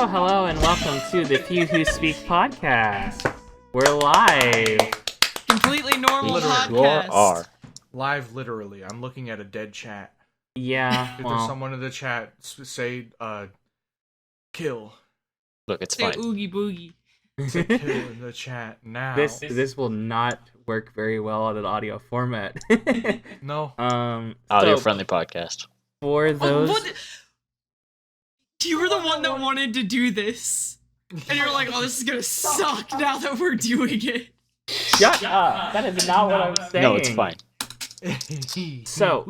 Hello and welcome to the Few Who Speak podcast. We're live. Completely normal podcast. Sure are. Live, literally. I'm looking at a dead chat. Yeah, If there's someone in the chat, say, kill. Look, it's Say fine. oogie boogie. Say kill in the chat now. This will not work very well on an audio format. No. Audio-friendly podcast. For those... You were the one that wanted to do this. And you're like, oh, this is gonna suck now that we're doing it. Shut up! That is not what I'm saying. No, it's fine. So,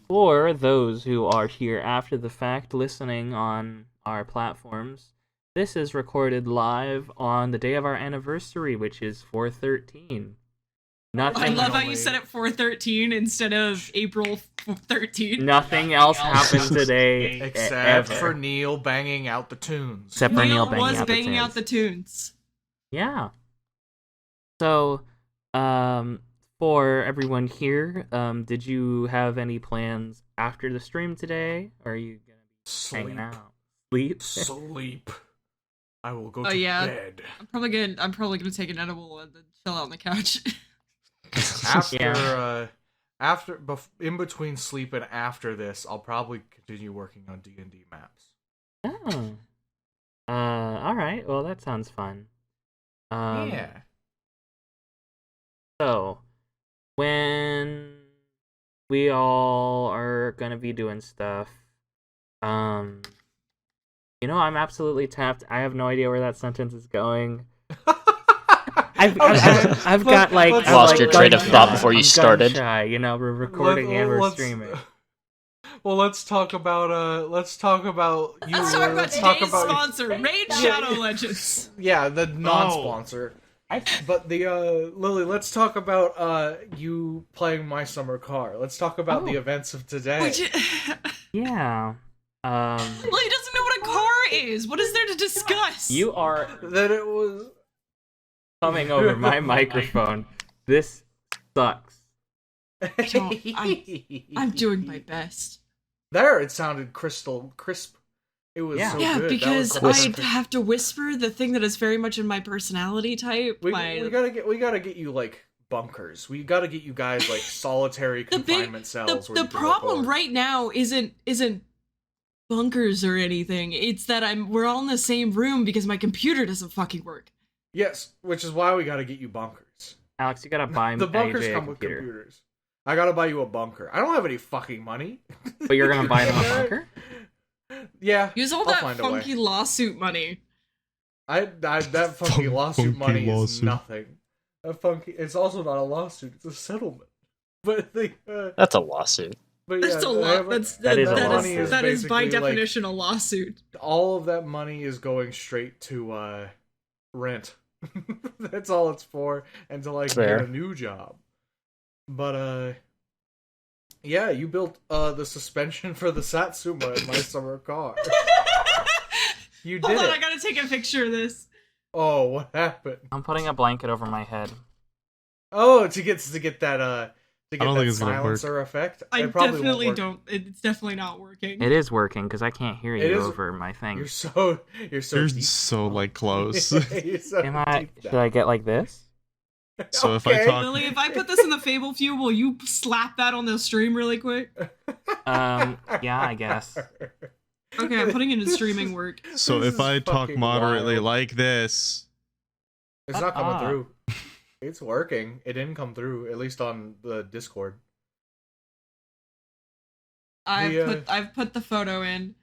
for those who are here after the fact listening on our platforms, this is recorded live on the day of our anniversary, which is 4/13. Nothing. I love how you said it 4/13 instead of April 13. Nothing else happened today, Except ever. for Neil banging out the tunes. Except for Neil was banging out the tunes. Yeah. So, for everyone here, did you have any plans after the stream today? Or are you gonna be hanging out? Sleep? Sleep. I will go Oh, to yeah. bed. I'm probably gonna take an edible and then chill out on the couch. In between sleep and after this, I'll probably continue working on D&D maps. Oh. Alright. Well, that sounds fun. Yeah. So, when we all are gonna be doing stuff, I'm absolutely tapped. I have no idea where that sentence is going. I've got like Lost your train of thought before you started. Shy, we're recording and we're streaming. Well, let's talk about you. Let's talk about today's sponsor, Raid Shadow Legends. Yeah, the non-sponsor. But the Lily, let's talk about you playing My Summer Car. Let's talk about the events of today. Yeah. Lily doesn't know what a car is. What is there to discuss? You are that it was coming over my microphone. This sucks. I'm doing my best. There, it sounded crystal crisp. It was so good. Because I I have to whisper the thing that is very much in my personality type. We gotta get you like bunkers. We gotta get you guys like solitary confinement cells. The problem right now isn't bunkers or anything. It's that we're all in the same room because my computer doesn't fucking work. Yes, which is why we gotta get you bunkers. Alex, you gotta buy the bunkers AJ come with computers. I gotta buy you a bunker. I don't have any fucking money. But you're gonna buy them a bunker? Yeah. Use all that funky lawsuit money. That funky lawsuit money is nothing. It's also not a lawsuit. It's a settlement. But that's a lawsuit. But that's yeah, a lot. That is by definition a lawsuit. All of that money is going straight to rent. That's all it's for, and to like get a new job. But yeah, you built the suspension for the Satsuma in My Summer Car. You did Hold on, it. I gotta take a picture of this. Oh, what happened? I'm putting a blanket over my head. Oh, to get that silencer effect. I definitely don't. It's definitely not working. It is working because I can't hear you over my thing. You're so like close. Should I get like this? So if I talk, Lily, if I put this in the FableFew, will you slap that on the stream really quick? Yeah, I guess. Okay, I'm putting it in streaming work. So if I talk moderately like this, it's not coming through. It's working. It didn't come through, at least on the Discord. I've put the photo in.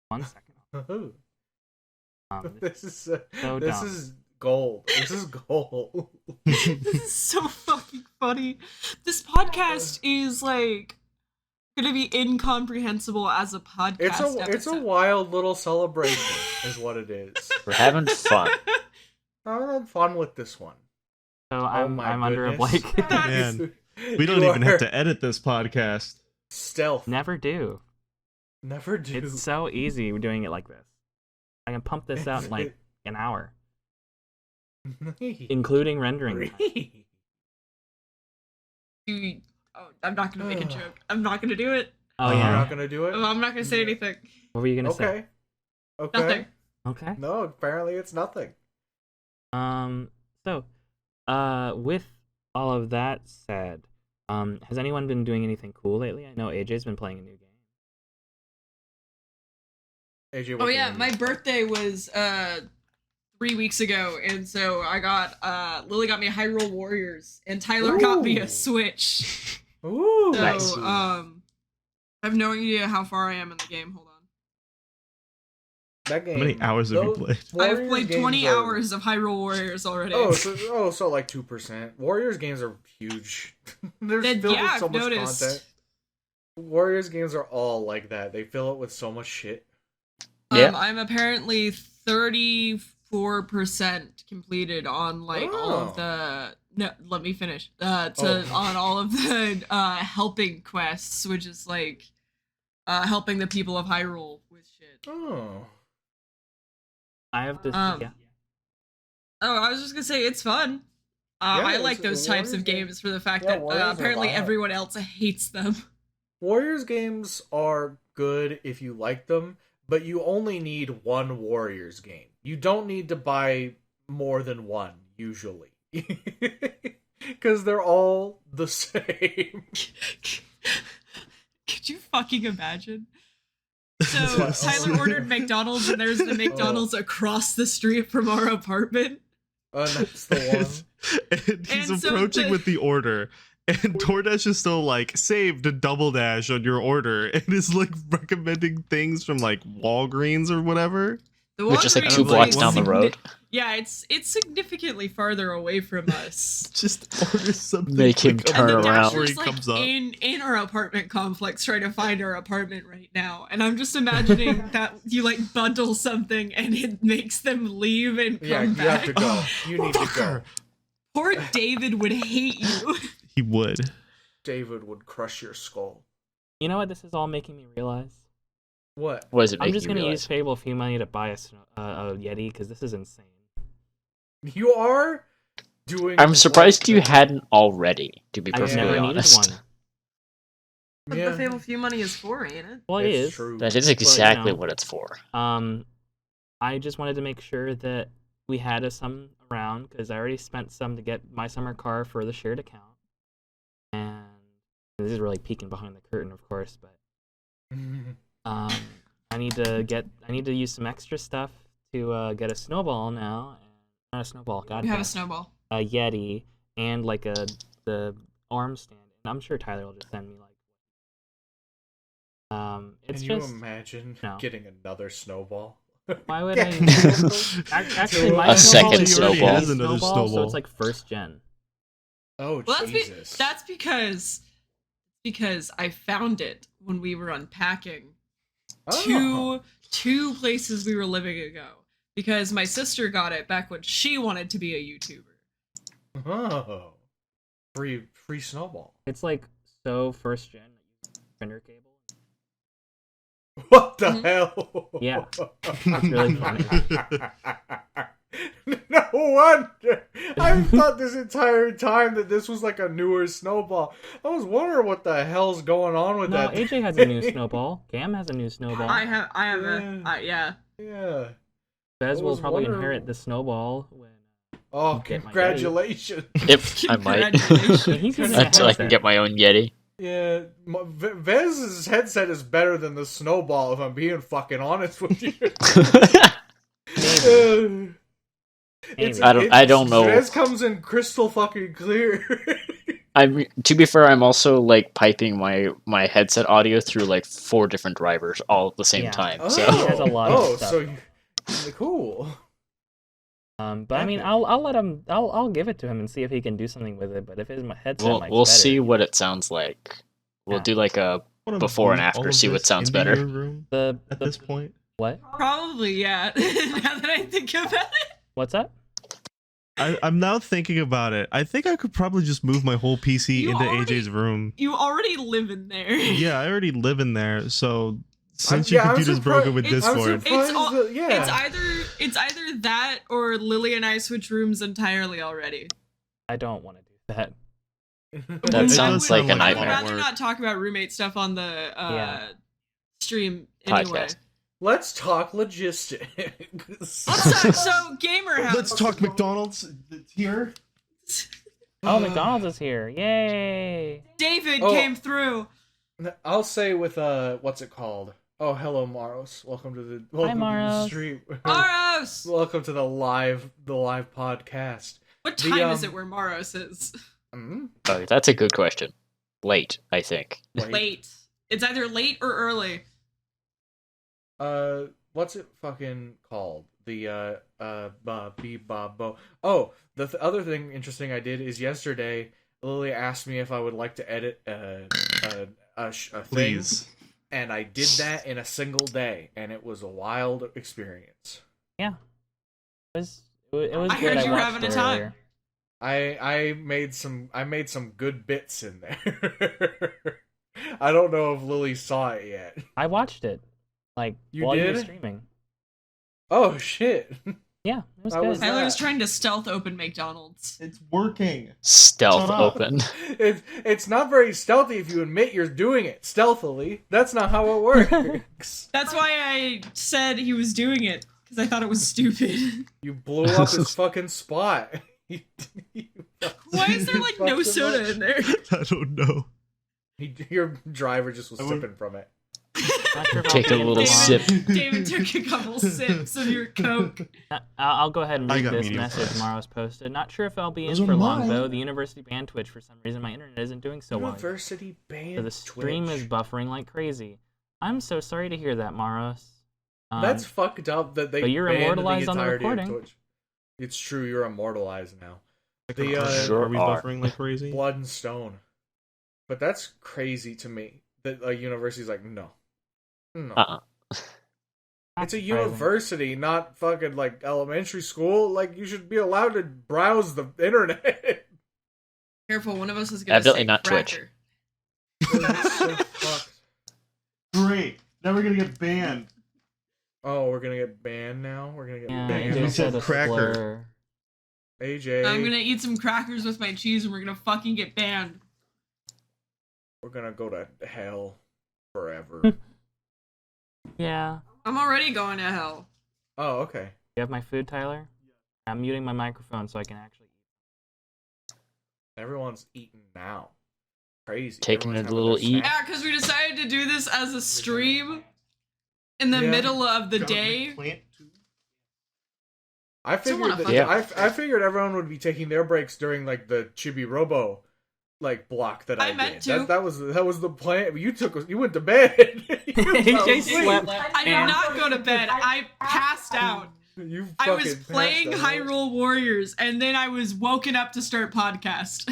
1 second. This is gold. This is gold. This is so fucking funny. This podcast is like gonna be incomprehensible as a podcast. It's a wild little celebration, is what it is. We're having fun. I'm having fun with this one. So I'm under a blanket. Man, we don't even have to edit this podcast. Stealth. Never do. It's so easy doing it like this. I can pump this out in like an hour. including rendering. Dude, I'm not gonna make a joke. I'm not gonna do it. Oh You're yeah. not gonna do it? I'm not gonna say anything. What were you gonna say? Okay. Nothing. Okay. No, apparently it's nothing. So, with all of that said, has anyone been doing anything cool lately? I know AJ's been playing a new game. AJ, Oh yeah, my birthday was 3 weeks ago, and so I got Lily got me Hyrule Warriors, and Tyler got me a Switch. Ooh, So Nice. I have no idea how far I am in the game. Hold on. that game. How many hours have you those played? Warriors I've played games 20 are- hours of Hyrule Warriors already. So like 2%. Warriors games are huge. They're Then, filled yeah, with so I've much noticed. content. Warriors games are all like that. They fill it with so much shit. Yeah. I'm apparently 34% completed on like all of the. No, let me finish. On all of the helping quests, which is like helping the people of Hyrule with shit. Oh. I have this. Oh, I was just gonna say it's fun. I like those types of Warriors games for the fact Yeah, that Warriors are apparently wild. everyone else hates them. Warriors games are good if you like them, but you only need one Warriors game. You don't need to buy more than one, usually. Because they're all the same. Could you fucking imagine? So Tyler ordered McDonald's, and there's the McDonald's across the street from our apartment. That's the one. And he's And so approaching the- with the order. And DoorDash is still like, saved a double dash on your order. And is like recommending things from like Walgreens or whatever. The Which is like Walgreens 2 blocks is down the road. Yeah, it's significantly farther away from us. Just order something. Make him quick turn And the around. before he Dasher's like comes up. in our apartment complex trying to find our apartment right now. And I'm just imagining that you like bundle something and it makes them leave and come Yeah, you back. have to go. You need to go. Poor David would hate you. He would. David would crush your skull. You know what this is all making me realize? What? What does it I'm make just you gonna realize? use FableFew money to buy a Yeti because this is insane. You are doing. I'm surprised you great hadn't already, to be I've perfectly never needed honest. one. What Yeah. the FableFew money is for, ain't it? Well, it It's is. true. That is exactly know. what it's for. I just wanted to make sure that we had some around because I already spent some to get my summer car for the shared account, and this is really peeking behind the curtain, of course. But I need to use some extra stuff to get a snowball now. Not a snowball, You goddamn. have a snowball. A Yeti and like the arm stand. And I'm sure Tyler will just send me like. It's Can you just imagine no. getting another snowball? why would Yeah. I? Actually, my A snowball second is already snowball. a Has another so snowball. it's like first gen. Oh, Well, Jesus. that's because I found it when we were unpacking Oh. two places we were living ago. Because my sister got it back when she wanted to be a YouTuber. Oh. Free snowball. It's like so first gen printer cable. What the Mhm. hell? Yeah. It's really funny. No wonder. I thought this entire time that this was like a newer snowball. I was wondering what the hell's going on with No, that. AJ has a new snowball. Cam has a new snowball. I have Yeah. yeah. Yeah. Bez I will was probably wondering- inherit the snowball when Oh, Get my congratulations. If I might. Congratulations. He's using a Until I can headset. get my own Yeti. Yeah, Vez's headset is better than the snowball, if I'm being fucking honest with you. Maybe. I don't know. Vez comes in crystal fucking clear. To be fair, I'm also like piping my headset audio through like 4 different drivers all at the same Yeah. time. Oh, So He has a lot of stuff. Cool. But I mean, I'll let him. I'll give it to him and see if he can do something with it. But if his headset, we'll mic's we'll better, see what it sounds like. We'll Yeah. do like a Wanna before and move after, all of see what this sounds into better. your room The at this point. what? Probably, yeah. Now that I think about it. What's that? I'm now thinking about it. I think I could probably just move my whole PC You into already- AJ's room. You already live in there. Yeah, I already live in there, so since I'm your computer's surprised- broken with It's- I'm Discord, surprised It's all- that- yeah. It's either It's either that or Lily and I switch rooms entirely already. I don't want to do that. That sounds like a I would nightmare. rather not talk about roommate stuff on the stream anyway. Podcast. Let's talk logistics. Let's talk, so gamer house. Let's talk McDonald's here. Oh, McDonald's is here! Yay! David came through. I'll say with what's it called? Oh, hello, Maros. Welcome to the Hi, Maros. stream. Maros. Welcome to the live podcast. What time is it where Maros is? Oh, that's a good question. Late, I think. Late. It's either late or early. What's it fucking called? The bo. Oh, the other thing interesting I did is yesterday. Lily asked me if I would like to edit a thing, Please. and I did that in a single day, and it was a wild experience. Yeah, it was good. I heard you were watched having a it time. earlier. I made some good bits in there. I don't know if Lily saw it yet. I watched it, like You while you were did? streaming. Oh shit! Yeah, it was How good. was Tyler was that? trying to stealth open McDonald's. It's working. Stealth Shut up. open. It's not very stealthy if you admit you're doing it stealthily. That's not how it works. That's why I said he was doing it, because I thought it was stupid. You blew up his fucking spot. Why is there like no soda in there? I don't know. Your driver just was I would- sipping from it. Not sure if I'll Take a be in little this sip. one. David took a couple sips of your Coke. I'll go ahead and I read got this medium message fries. Maros posted. Not sure if I'll be Those in are for long mine. though. The university banned Twitch for some reason. My internet isn't doing so well. University banned So the stream Twitch. is buffering like crazy. I'm so sorry to hear that, Maros. That's fucked up that they but you're banned immortalized the on the entirety of recording. Twitch. It's true, you're immortalized now. The, Sure are we are. buffering like crazy? Blood and stone. But that's crazy to me. That a university's like, no. No. Uh-uh. It's a Surprising. university, not fucking like elementary school. Like you should be allowed to browse the internet. Careful, one of us is gonna Evidently say not Twitch. cracker. It's so fucked. Great. Now we're gonna get banned. Oh, we're gonna get banned now? We're gonna get Yeah, banned. AJ You said said a cracker. slur. AJ, I'm gonna eat some crackers with my cheese and we're gonna fucking get banned. we're gonna go to hell forever. Yeah. I'm already going to hell. Oh, okay. You have my food, Tyler? I'm muting my microphone so I can actually eat. Everyone's eating now. Crazy. Taking Everyone's a having little their eat. snack. Yeah, because we decided to do this as a stream in the Yeah. middle of the day. I Still wanna figured that fucking- I figured everyone would be taking their breaks during like the Chibi Robo like block that I meant did. to. That was the plan. You went to bed. You fell AJ asleep. slept. I did not go to bed. I passed out. You I was fucking playing passed out. Hyrule Warriors, and then I was woken up to start podcast.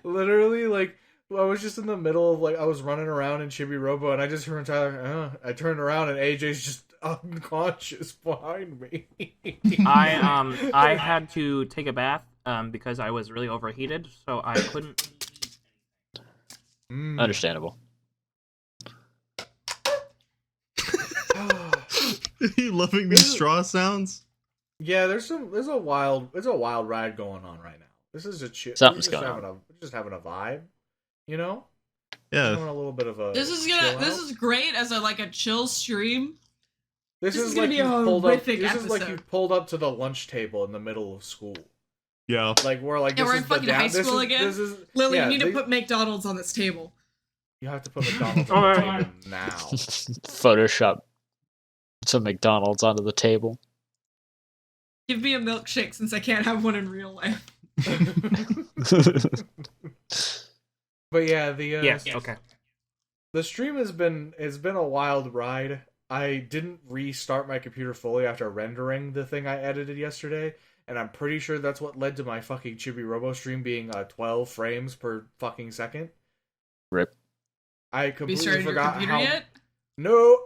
Literally, like I was just in the middle of like I was running around in Chibi Robo, and I just heard Tyler. I turned around, and AJ's just unconscious behind me. I had to take a bath because I was really overheated, so I couldn't. Understandable. You loving these straw sounds? Yeah, there's a wild ride going on right now. This is a chill. Something's going on. We're just having a vibe, you know. Yeah. Having a little bit of a. This is great as a chill stream. This is is gonna like be you a pulled up. horrific This is like you episode. pulled up to the lunch table in the middle of school. Yeah. Like we're like Yeah, this we're is in the fucking down- high this school is- again. This is Lily, yeah, you need to they- put McDonald's on this table. You have to put McDonald's on the Alright. table now. Photoshop some McDonald's onto the table. Give me a milkshake since I can't have one in real life. But yeah, the Yes. Okay. the stream has been a wild ride. I didn't restart my computer fully after rendering the thing I edited yesterday, and I'm pretty sure that's what led to my fucking Chibi Robo stream being 12 frames per fucking second. Rip. I Have you completely started your forgot computer how. yet? No,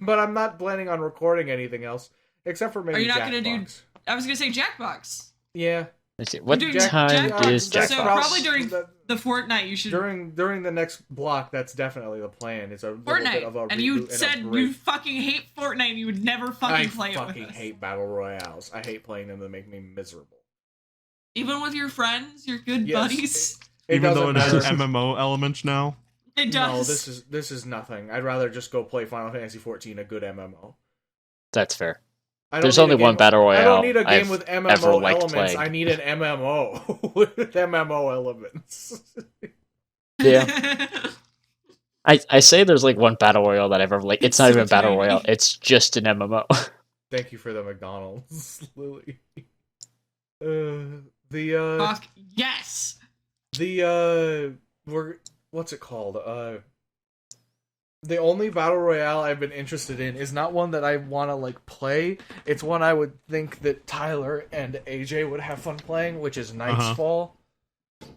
but I'm not planning on recording anything else except for maybe Are you not gonna do- Jackbox. I was gonna say Jackbox. Yeah, Let's see. What doing time is Jackbox. So Jackbox? probably during the Fortnite, you should during the next block. That's definitely the plan. It's a little bit of a Fortnite. And reboot you and said a break. you fucking hate Fortnite. And you would never fucking play it with us. I fucking hate battle royales. I hate playing them. They make me miserable. Even with your friends, your good Yes, buddies. Even though it has matter. MMO elements now. It does. No, this is nothing. I'd rather just go play Final Fantasy XIV, a good MMO. That's fair. I don't There's need only a game one battle royale. I don't need a game I've with ever MMO liked elements. playing. I need an MMO with MMO elements. Yeah. I say there's like one battle royale that I've ever like. It's not even a battle royale. It's just an MMO. Thank you for the McDonald's, Lily. Fuck yes. What's it called? The only battle royale I've been interested in is not one that I want to like play. It's one I would think that Tyler and AJ would have fun playing, which is Knight's Fall.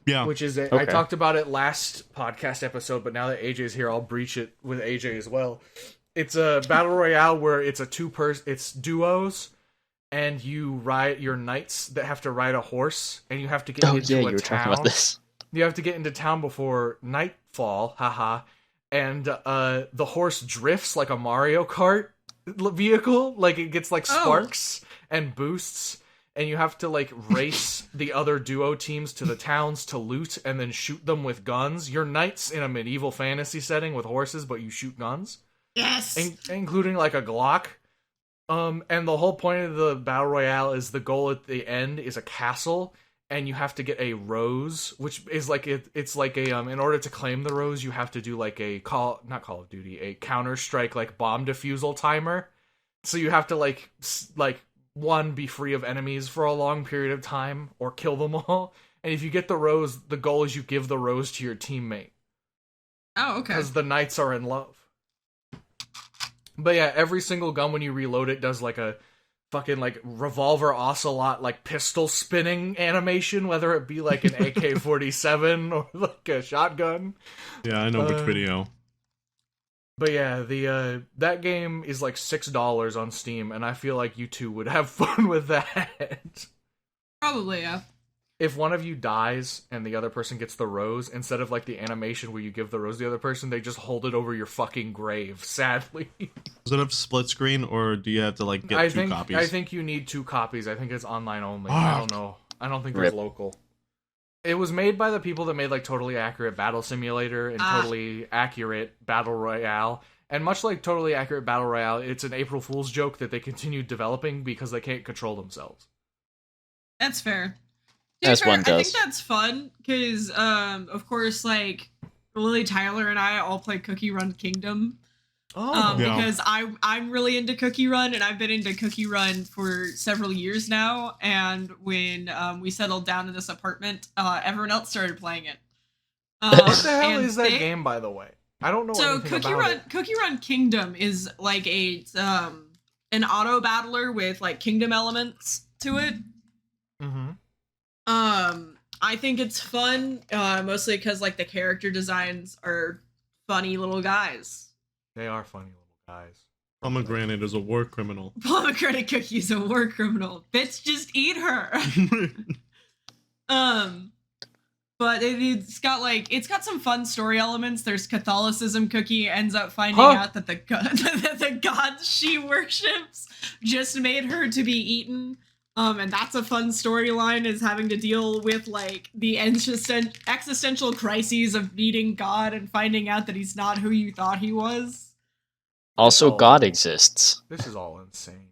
Yeah. Which is I talked about it last podcast episode, but now that AJ's here, I'll breach it with AJ as well. It's a battle royale where it's a it's duos, and you ride your knights that have to ride a horse, and you have to get into you a were town. talking about this. You have to get into town before nightfall, haha. And the horse drifts like a Mario Kart vehicle, like it gets like sparks and boosts, and you have to like race the other duo teams to the towns to loot and then shoot them with guns. You're knights in a medieval fantasy setting with horses, but you shoot guns. Yes. Including like a Glock. And the whole point of the battle royale is the goal at the end is a castle, and you have to get a rose, which is like it's like a in order to claim the rose, you have to do like a not Call of Duty, a Counter-Strike like bomb defusal timer. So you have to like one, be free of enemies for a long period of time or kill them all. And if you get the rose, the goal is you give the rose to your teammate. Oh, okay. Because the knights are in love. But yeah, every single gun when you reload it does like a fucking like revolver ocelot like pistol spinning animation, whether it be like an AK-47 or like a shotgun. Yeah, I know which video. But yeah, the that game is like $6 on Steam, and I feel like you two would have fun with that. Probably, yeah. If one of you dies and the other person gets the rose, instead of like the animation where you give the rose to the other person, they just hold it over your fucking grave, sadly. Does it have split screen, or do you have to like get two copies? I think you need 2 copies. I think it's online only. I don't know. I don't think there's local. It was made by the people that made like Totally Accurate Battle Simulator and Totally Accurate Battle Royale. And much like Totally Accurate Battle Royale, it's an April Fool's joke that they continued developing because they can't control themselves. That's fair. As one does. I think that's fun because, of course, like Lily, Tyler, and I all play Cookie Run Kingdom. Because I'm really into Cookie Run, and I've been into Cookie Run for several years now. And when we settled down in this apartment, everyone else started playing it. What the hell is that game, by the way? I don't know anything about it. Cookie Run Kingdom is like an auto battler with like kingdom elements to it. Mm-hmm. I think it's fun, mostly because like the character designs are funny little guys. They are funny little guys. Pomegranate is a war criminal. Pomegranate Cookie is a war criminal. Bitch, just eat her. But it's got some fun story elements. There's Catholicism. Cookie ends up finding out that the gods she worships just made her to be eaten. And that's a fun storyline, is having to deal with like the existential crises of meeting God and finding out that he's not who you thought he was. Also, God exists. This is all insane.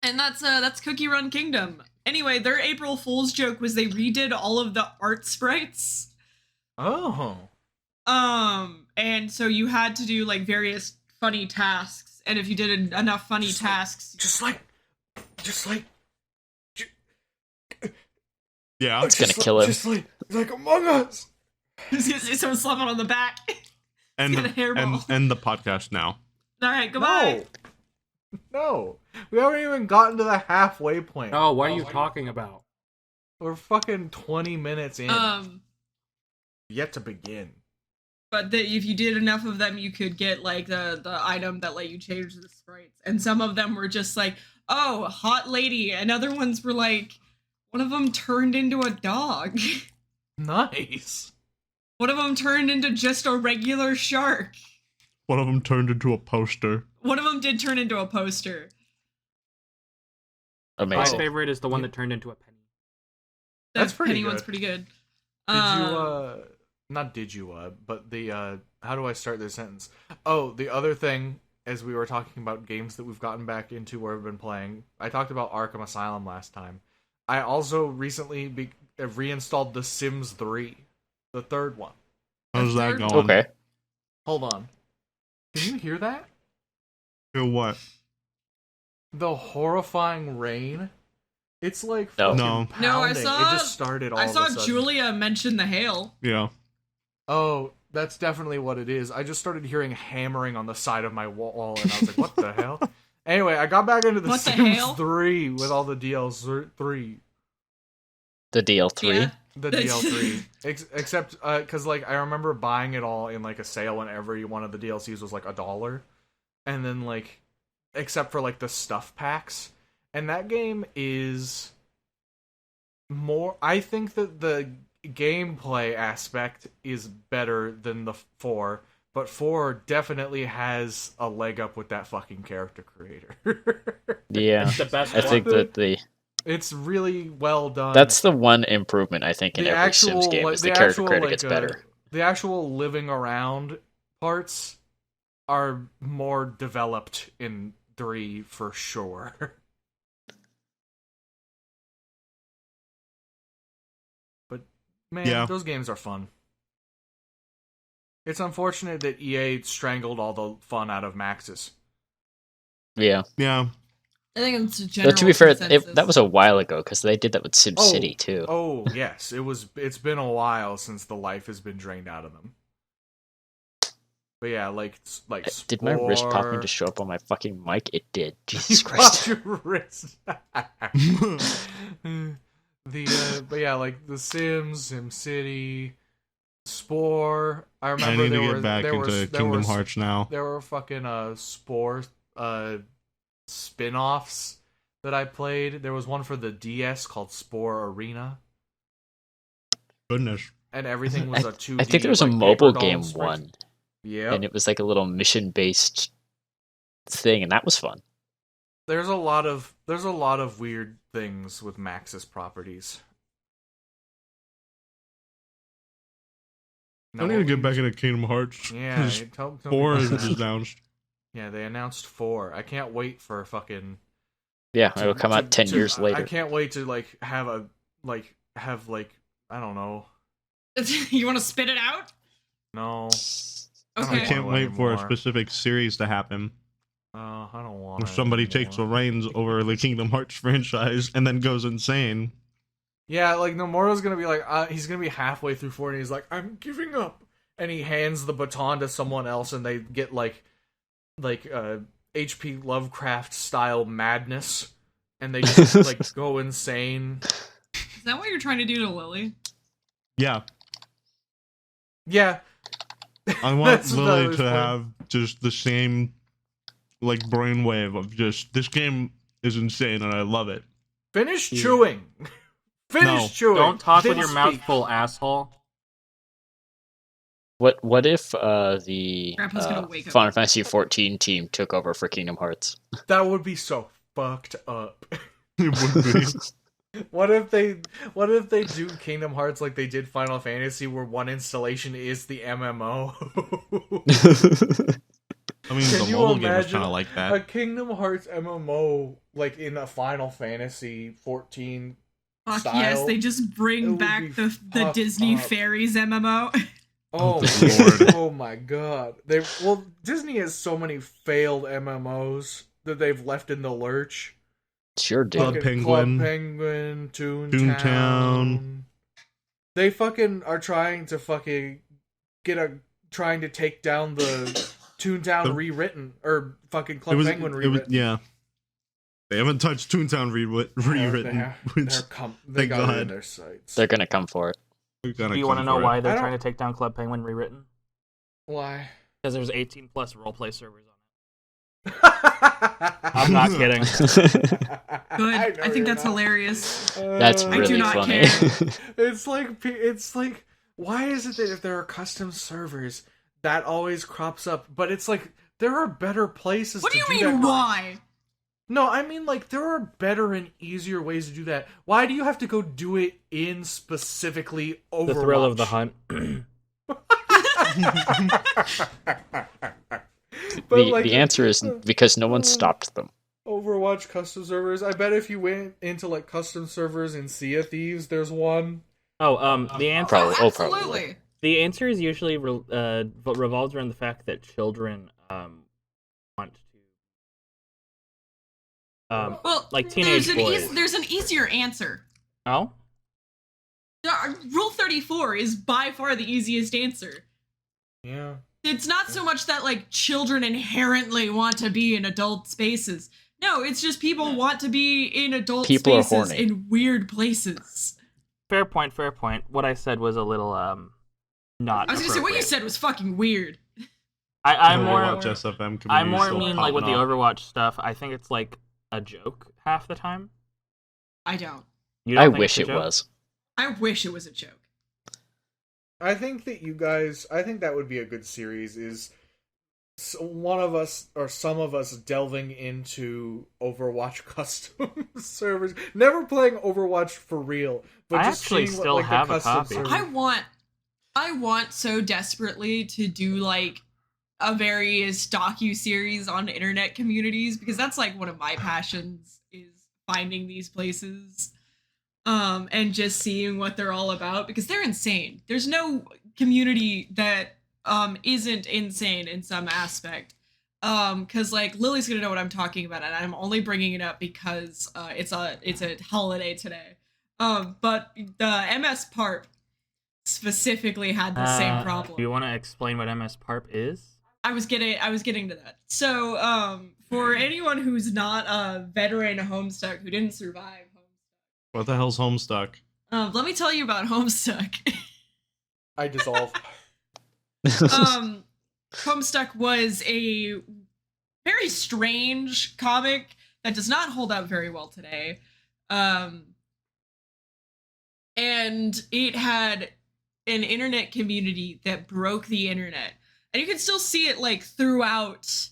And that's Cookie Run Kingdom. Anyway, their April Fool's joke was they redid all of the art sprites. Oh. And so you had to do like various funny tasks, and if you did enough funny tasks, Yeah, it's gonna kill him. Just like Among Us. Someone slap it on the back. and the podcast now. All right, goodbye. No, we haven't even gotten to the halfway point. Oh, what are you talking about? We're fucking 20 minutes in. Yet to begin. But if you did enough of them, you could get like the item that let you change the sprites. And some of them were just like, oh, hot lady, and other ones were like One of them turned into a dog. Nice. One of them turned into just a regular shark. One of them turned into a poster. One of them did turn into a poster. Amazing. My favorite is the one that turned into a penny. That's pretty penny good. one's pretty good. But the, how do I start this sentence? Oh, the other thing, as we were talking about games that we've gotten back into or have been playing, I talked about Arkham Asylum last time. I also recently reinstalled The Sims 3, the third one. How's that going? Okay. Hold on. Can you hear that? Hear what? The horrifying rain. It's like No. fucking No. pounding. No, I saw. It just started all I of a saw sudden. Julia mention the hail. Yeah. Oh, that's definitely what it is. I just started hearing hammering on the side of my wall, and I was like, what the hell? Anyway, I got back into The What the Sims hell? 3 with all the DLC3. The DL3. Yeah. The DL3. Except, because, like, I remember buying it all in, like, a sale when every one of the DLCs was, like, $1. And then, like, except for, like, the stuff packs. And that game is more... I think that the gameplay aspect is better than the 4, but 4 definitely has a leg up with that fucking character creator. Yeah. It's the best I think one. that It's really well done. that's the one improvement I think in The every actual, Sims game like, is the the character actual, creator like, gets better. The actual living around parts are more developed in 3 for sure. But man, Yeah. those games are fun. It's unfortunate that EA strangled all the fun out of Maxis. Yeah. Yeah. I think it's a But general to be fair, consensus. that was a while ago because they did that with SimCity too. Oh yes, it's been a while since the life has been drained out of them. But yeah, like Did my wrist popping Spore- just show up on my fucking mic? It did. You Jesus popped Christ. your wrist. But yeah, like The Sims, SimCity, Spore. I I remember need to there get were back there into were Kingdom Hearts now. There were fucking Spore spin-offs that I played. There was one for the DS called Spore Arena, Goodness. and everything was a 2D. I think there was a like, mobile paper doll game sprite. one, Yeah, and it was like a little mission-based thing, and that was fun. there's a lot of weird things with Maxis properties. I need to get back into Kingdom Hearts. Yeah, 'cause tell me 4 about is that. announced. Yeah, they announced 4. I can't wait for fucking. Yeah, it'll come out 10 years later. I can't wait to have I don't know. You want to spit it out? No, Okay. I can't wait for a anymore. specific series to happen. I don't want. Where somebody takes the reins over the Kingdom Hearts franchise and then goes insane. Yeah, like Nomura's gonna be like, he's gonna be halfway through 4, and he's like, I'm giving up, and he hands the baton to someone else, and they get like H.P. Lovecraft style madness, and they just like go insane. Is that what you're trying to do to Lily? Yeah. Yeah, I want That's what I Lily was to playing. have just the same like brainwave of just this game is insane and I love it. finish chewing. Finish No. chewing. Don't talk Then with your mouth speak. full, asshole. What if the Grandpa's gonna wake up. Final Fantasy 14 team took over for Kingdom Hearts? That would be so fucked up. It would be. What if they do Kingdom Hearts like they did Final Fantasy, where one installation is the MMO? I mean, Can the you mobile game was imagine kind of like a that. Kingdom Hearts MMO like in a Final Fantasy 14 Fuck style? yes, they just It bring would back be the fucked Disney up. Fairies MMO. Oh Good lord. oh my god! Disney has so many failed MMOs that they've left in the lurch. Sure did. Club Fucking Penguin. Club Penguin, Toontown. Toontown. They fucking are trying to trying to take down the Toontown The- rewritten or fucking Club Penguin it rewritten. was yeah. They haven't touched Toontown rewritten. They Which, they thank got it in God. their sights. They're gonna come for it. we're gonna Do you come want to know for it. why they're I don't- trying to take down Club Penguin rewritten? Why? Because there's 18+ roleplay servers on I'm not kidding. Good. I think that's hilarious. That's I do really not funny. care. It's like, why is it that if there are custom servers, that always crops up? But it's like, there are better places What to do do you mean, that. why? No, I mean, like, there are better and easier ways to do that. Why do you have to go do it in specifically Overwatch? The thrill of the hunt. The answer is because no one stopped them. Overwatch custom servers. I bet if you went into like custom servers in Sea of Thieves, there's one. The answer. Probably. Absolutely. The answer is usually revolves around the fact that children want to Well, like teenage boys. There's an easier answer. Oh? Rule 34 is by far the easiest answer. Yeah. It's not so much that like children inherently want to be in adult spaces. No, it's just people want to be in adult spaces in weird places. Fair point. What I said was a little not. I was gonna say what you said was fucking weird. I'm more mean like with the Overwatch stuff. I think it's like a joke half the time. I don't. I wish it was. I wish it was a joke. I think that would be a good series, is one of us or some of us delving into Overwatch custom servers. Never playing Overwatch for real, but I just actually seeing still what, like, have the a custom copy. server. I want so desperately to do like a various docu-series on internet communities, because that's like one of my passions, is finding these places. And just seeing what they're all about, because they're insane. There's no community that isn't insane in some aspect. Because like Lily's gonna know what I'm talking about, and I'm only bringing it up because it's a holiday today. But the MS Parp specifically had the same problem. Do you want to explain what MS Parp is? I was getting to that. So for anyone who's not a veteran Homestuck who didn't survive. What the hell's Homestuck? Let me tell you about Homestuck. I dissolve. Homestuck was a very strange comic that does not hold up very well today. And it had an internet community that broke the internet. And you can still see it like throughout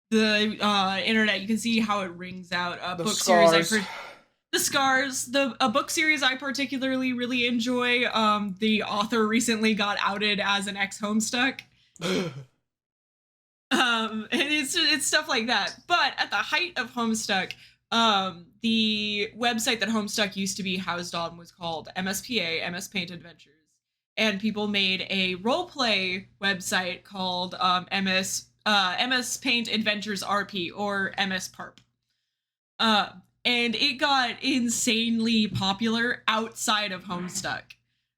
the internet. You can see how it rings out. A book series The Scars, a book series I particularly really enjoy. The author recently got outed as an ex-Homestuck. And it's stuff like that. But at the height of Homestuck, the website that Homestuck used to be housed on was called MSPA, MS Paint Adventures. And people made a roleplay website called MS Paint Adventures RP, or MS Parp. And it got insanely popular outside of Homestuck.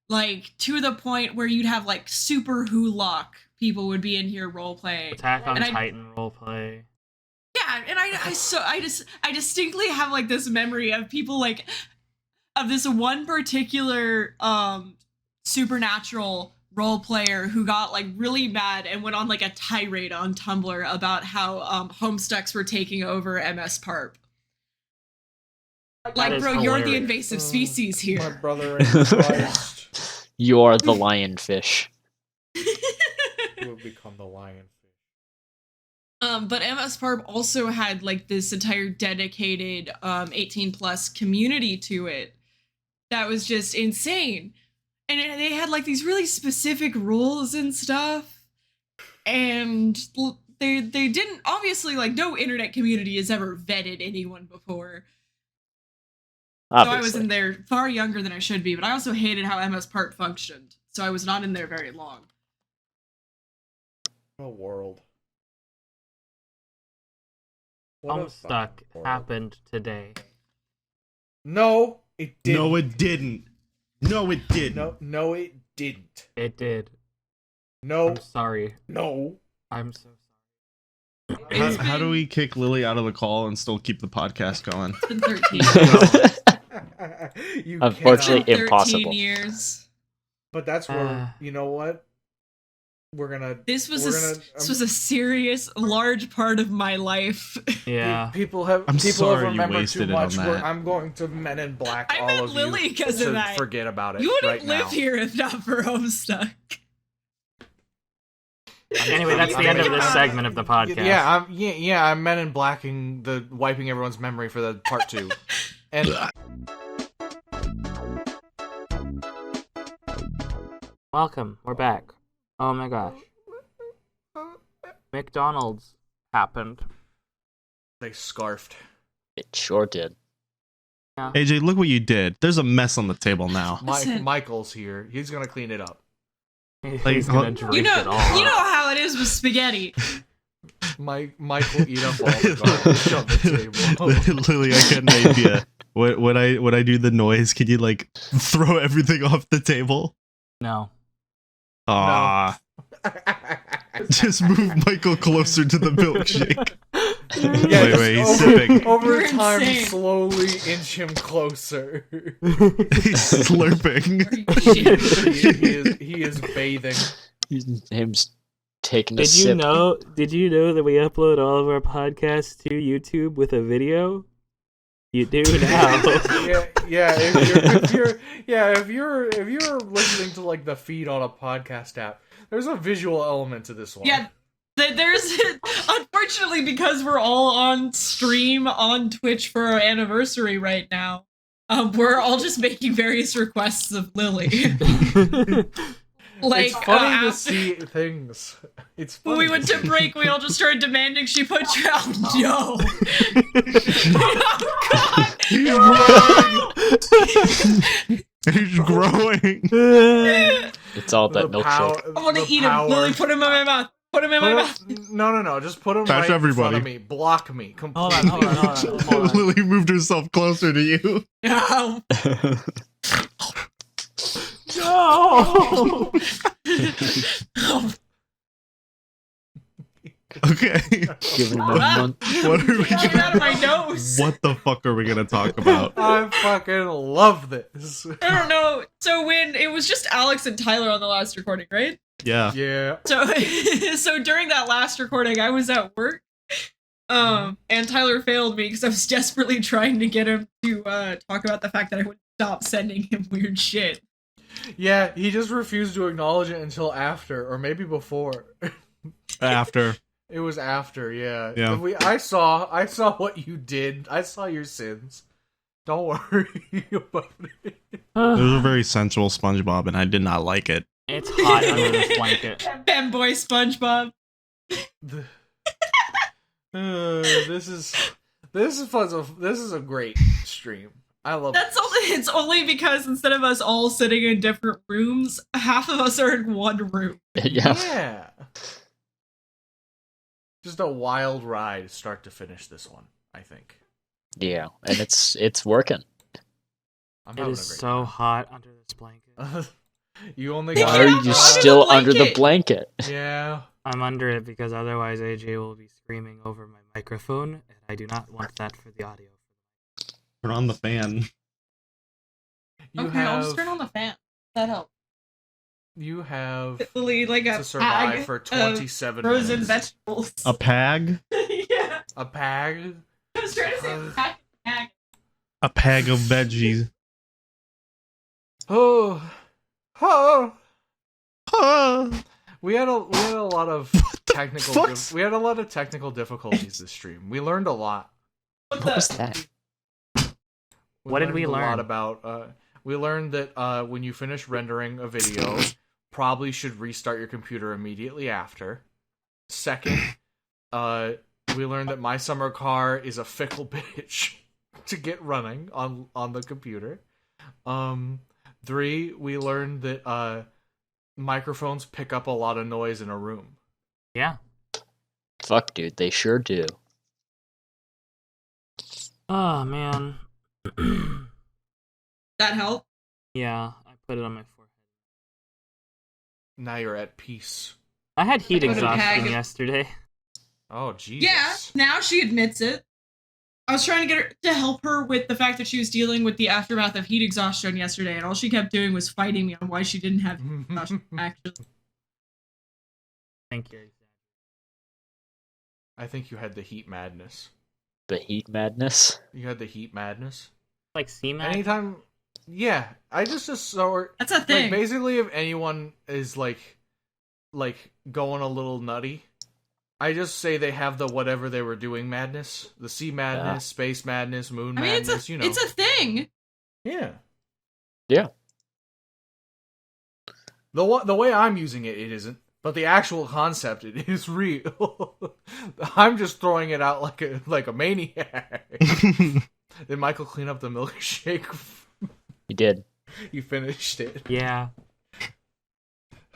Like, to the point where you'd have, like, Super Hulock people would be in here role-playing. Attack on Titan roleplay. Yeah, and I distinctly have, like, this memory of people, like, of this one particular, supernatural role player who got, like, really mad and went on, like, a tirade on Tumblr about how, Homestucks were taking over MS Parp. Like, bro, hilarious. you're the invasive species here. My brother in Christ. You are the lionfish. You will become the lionfish. But MS Parp also had, like, this entire dedicated 18-plus community to it that was just insane. And they had, like, these really specific rules and stuff. And they didn't, obviously, like, no internet community has ever vetted anyone before. Obviously. So I was in there far younger than I should be, but I also hated how MS Parp functioned, so I was not in there very long. What a world. Homestuck happened today. No, it didn't. No, it didn't. No, it didn't. No, it didn't. It did. No. I'm sorry. No. I'm so sorry. How do we kick Lily out of the call and still keep the podcast going? It's been 13 years. Unfortunately, 13 impossible. years. But that's where, you know what? This was a serious, large part of my life. Yeah. People have remembered too much. I'm going to Men in Black all of Lily you because to of that. forget about it. You wouldn't right live now. here if not for Homestuck. Anyway, that's the end of this segment of the podcast. I'm Men in Blacking wiping everyone's memory for the part 2. And Welcome. We're back. Oh my gosh. McDonald's happened. they scarfed. It sure did. Yeah. AJ, look what you did. There's a mess on the table now. Michael's here. He's gonna clean it up. He's gonna drink it all. You know how it is with spaghetti. Michael eat up all the garbage on the table. Lily, I got an idea. When I do the noise, can you like throw everything off the table? No. Ah. Just move Michael closer to the milkshake. Wait, he's sipping. Over You're time, insane. slowly inch him closer. He's slurping. he is bathing. Him taking a Did you sip. know that we upload all of our podcasts to YouTube with a video? You do now. If you're listening to like the feed on a podcast app, there's a visual element to this one. Yeah, there's unfortunately because we're all on stream on Twitch for our anniversary right now. We're all just making various requests of Lily. Like it's funny to after see things. It's funny. when we went to break, we all just started demanding she put you out. No. Oh God. He's growing. It's all that milkshake. I want to eat him. Lily, put him in my mouth. Put him in my mouth. No. Just put him Touch right everybody. in front of me. Block me completely. Hold on. Lily moved herself closer to you. No. No. Okay. Giving him a month. What are we Get out of my nose. What the fuck are we gonna talk about? I fucking love this. I don't know. So when it was just Alex and Tyler on the last recording, right? Yeah. Yeah. So during that last recording, I was at work. And Tyler failed me because I was desperately trying to get him to talk about the fact that I would stop sending him weird shit. Yeah, he just refused to acknowledge it until after, or maybe before. After. It was after, yeah. Yeah. I saw what you did. I saw your sins. Don't worry about it. It was a very sensual SpongeBob, and I did not like it. It's hot under this blanket. Femboy SpongeBob. This is fun. This is a great stream. I love it. It's only because instead of us all sitting in different rooms, half of us are in one room. Yeah. Just a wild ride, start to finish. This one, I think. Yeah, and it's working. I'm It having is a great so hot under this blanket. time. You only Why Why got. are Get you under the still under the blanket. blanket? Yeah. I'm under it because otherwise AJ will be screaming over my microphone, and I do not want that for the audio. Turn on the fan. You I'll just have. turn on the fan. That helps. You have Literally like a to survive bag for of 27 frozen minutes. vegetables. A pag? Yeah. A pag. I was trying to say bag. A pag of veggies. Oh. Ah. We had a lot of technical fuck's- we had a lot of technical difficulties this stream. We learned a lot. What What was the? that? What did we learned learn? A lot about we learned that when you finish rendering a video, probably should restart your computer immediately after. Second, we learned that My Summer Car is a fickle bitch to get running on the computer. 3, we learned that microphones pick up a lot of noise in a room. Yeah. Fuck, dude, they sure do. Oh man. That help? Yeah, I put it on my forehead. Now you're at peace. I had heat I put a exhaustion tag- yesterday. Oh, Jesus. Yeah, now she admits it. I was trying to get her to help her with the fact that she was dealing with the aftermath of heat exhaustion yesterday, and all she kept doing was fighting me on why she didn't have heat exhaustion, actually. think you're I think you had the heat madness. The heat madness. You had the heat madness. like C-Mac. Anytime, yeah. I just sort. That's a thing. Like, basically, if anyone is like going a little nutty, I just say they have the whatever they were doing madness, the sea madness, space madness, moon madness. It's a, you know, it's a thing. yeah. Yeah. The way I'm using it, it isn't. But the actual concept, it is real. I'm just throwing it out like a maniac. Did Michael clean up the milkshake? He did. You finished it. Yeah.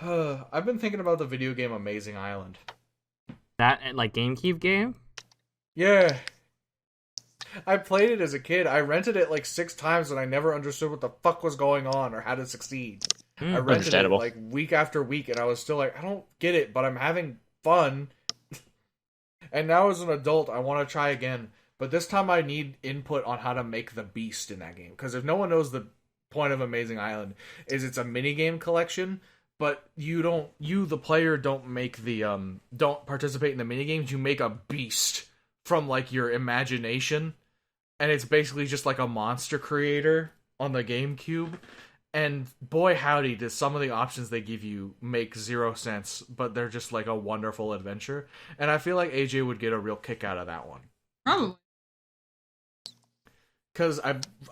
I've been thinking about the video game Amazing Island. That like GameCube game? Yeah. I played it as a kid. I rented it like 6 times and I never understood what the fuck was going on or how to succeed. I rented it like week after week and I was still like, I don't get it, but I'm having fun. And now as an adult, I want to try again. But this time I need input on how to make the beast in that game. Because if no one knows, the point of Amazing Island is it's a minigame collection, but you the player don't make the don't participate in the minigames. You make a beast from like your imagination. And it's basically just like a monster creator on the GameCube. And boy howdy, does some of the options they give you make 0 sense, but they're just like a wonderful adventure. And I feel like AJ would get a real kick out of that one. Probably. Because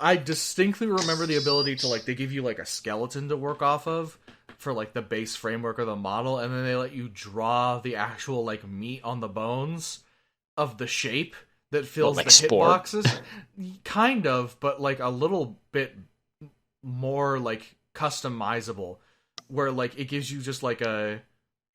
I distinctly remember the ability to, like, they give you, like, a skeleton to work off of for, like, the base framework of the model, and then they let you draw the actual, like, meat on the bones of the shape that fills the hitboxes. Kind of, but, like, a little bit more, like, customizable, where, like, it gives you just, like,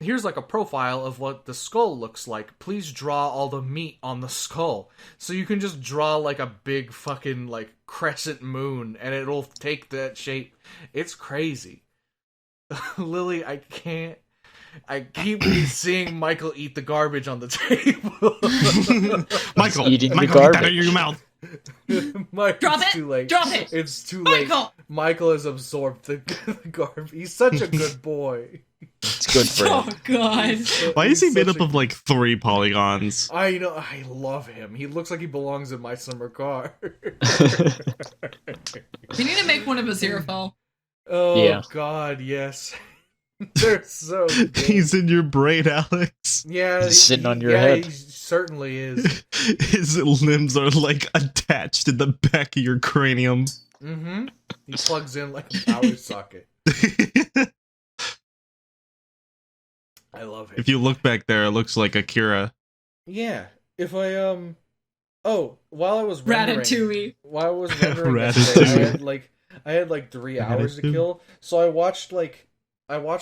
here's like a profile of what the skull looks like. Please draw all the meat on the skull. So you can just draw like a big fucking like crescent moon and it'll take that shape. It's crazy. Lily, I keep seeing Michael eat the garbage on the table. Michael, eating Michael, the get that out garbage. of your mouth. Drop it! Too late. Drop it! It's too late. Michael has absorbed the garbage. He's such a good boy. It's good for Oh him. god. Why is he made up of like 3 polygons? I know. I love him. He looks like he belongs in my summer car. We need to make one of Aziraphale. Oh Yeah. god, yes. They're so good. He's in your brain, Alex. Yeah, He's sitting on your head. He certainly is. His limbs are like attached to the back of your cranium. Mm-hmm. He plugs in like a power socket. I love it. If you look back there, it looks like Akira. Yeah. If I while I was rendering, Ratatouille. while I was rendering yesterday, I had like 3 hours to kill. So I watched